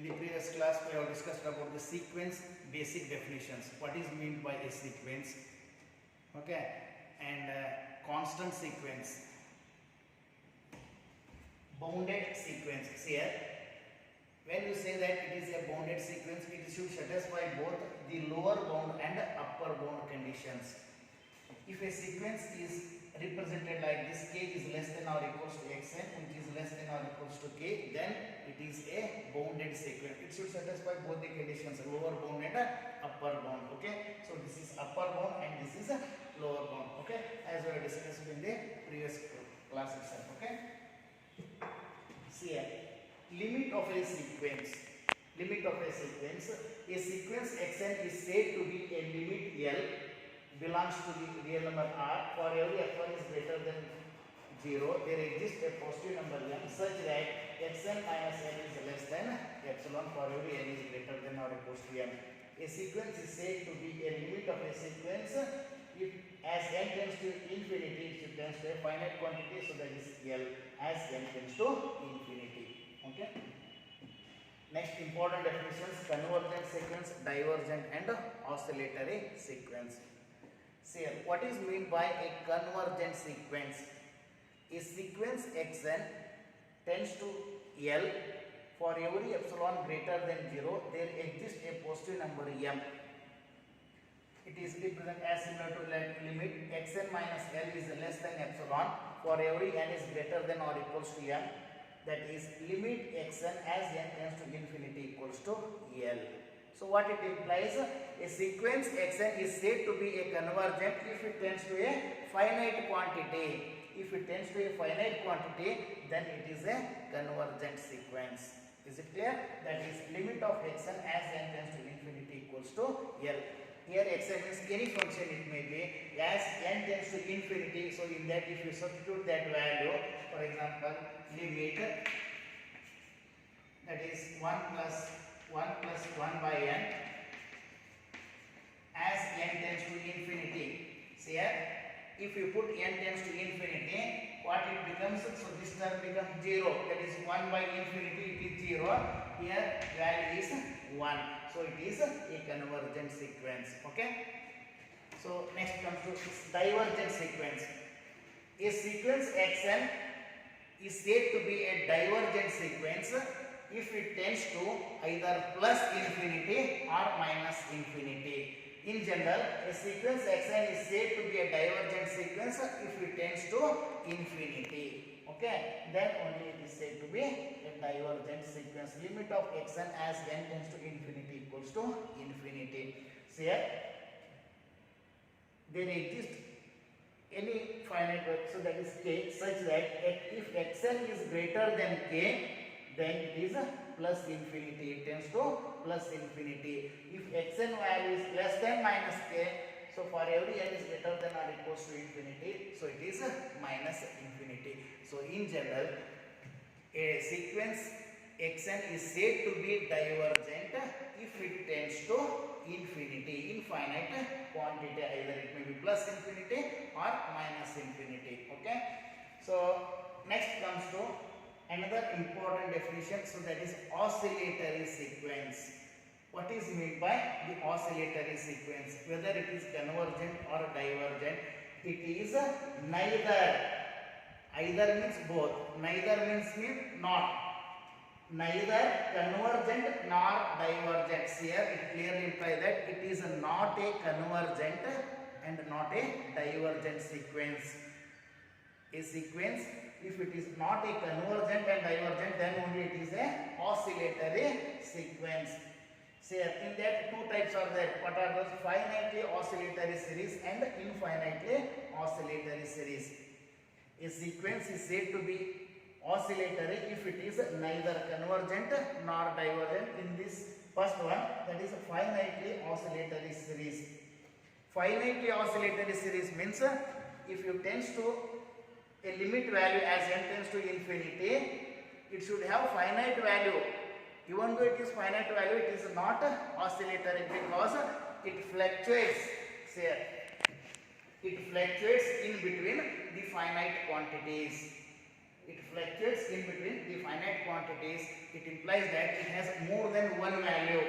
In the previous class, we have discussed about the sequence basic definitions. What is meant by a sequence? Okay, and constant sequence, bounded sequence. Here, when you say that it is a bounded sequence, it should satisfy both the lower bound and upper bound conditions. If a sequence is represented like this, k is less than or equals to xn, which is less than or equals to k, then it is a bounded sequence. It should satisfy both the conditions, lower bound and upper bound. Okay, so this is upper bound and this is a lower bound. Okay, as we have discussed in the previous class itself. Okay, see here, limit of a sequence. Limit of a sequence xn is said to be a limit L belongs to the real number R. For every f1 is greater than 0, there exists a positive number m such that xn minus n is less than epsilon for every n is greater than or equals to m. A sequence is said to be a limit of a sequence if as n tends to infinity, it tends to a finite quantity, so that is L as n tends to infinity. Okay. Next important definitions: convergent sequence, divergent and oscillatory sequence. See, what is meant by a convergent sequence? A sequence xn tends to L for every epsilon greater than 0, there exists a positive number m. It is represented as similar to limit xn minus L is less than epsilon for every n is greater than or equals to m. That is limit xn as n tends to infinity equals to L. So what it implies, a sequence xn is said to be a convergent if it tends to a finite quantity. If it tends to a finite quantity, then it is a convergent sequence. Is it clear? That is limit of xn as n tends to infinity equals to L. Here xn means any function it may be, as n tends to infinity. So in that, if you substitute that value, for example, limit that is 1 plus 1 by n as n tends to infinity. See here, if you put n tends to infinity, what it becomes? So this term becomes 0. That is 1 by infinity, it is 0. Here value is 1. So it is a convergent sequence. Okay. So next comes to divergent sequence. A sequence xn is said to be a divergent sequence if it tends to either plus infinity or minus infinity. In general, a sequence xn is said to be a divergent sequence if it tends to infinity. Okay, then only it is said to be a divergent sequence. Limit of xn as n tends to infinity equals to infinity. So here, there exists any finite value, so that is k, such that if xn is greater than k, then it is plus infinity. It tends to plus infinity. If xn value is less than minus k, so for every n is greater than or equals to infinity, so it is minus infinity. So in general, a sequence xn is said to be divergent if it tends to infinity, infinite quantity. Either it may be plus infinity or minus infinity. Okay. So next comes to another important definition, so that is oscillatory sequence. What is meant by the oscillatory sequence? Whether it is convergent or divergent, it is neither. Either means both. Neither means not. Neither convergent nor divergent. Here it clearly implies that it is not a convergent and not a divergent sequence. A sequence, if it is not a convergent and divergent, then only it is a oscillatory sequence. See, in that two types are there. What are those? Finitely oscillatory series and infinitely oscillatory series. A sequence is said to be oscillatory if it is neither convergent nor divergent. In this first one, that is a finitely oscillatory series. Finitely oscillatory series means if you tends to a limit value as n tends to infinity, it should have finite value. Even though it is finite value, it is not oscillatory because it fluctuates. Say, it fluctuates in between the finite quantities. it fluctuates in between the finite quantities, it implies that it has more than one value.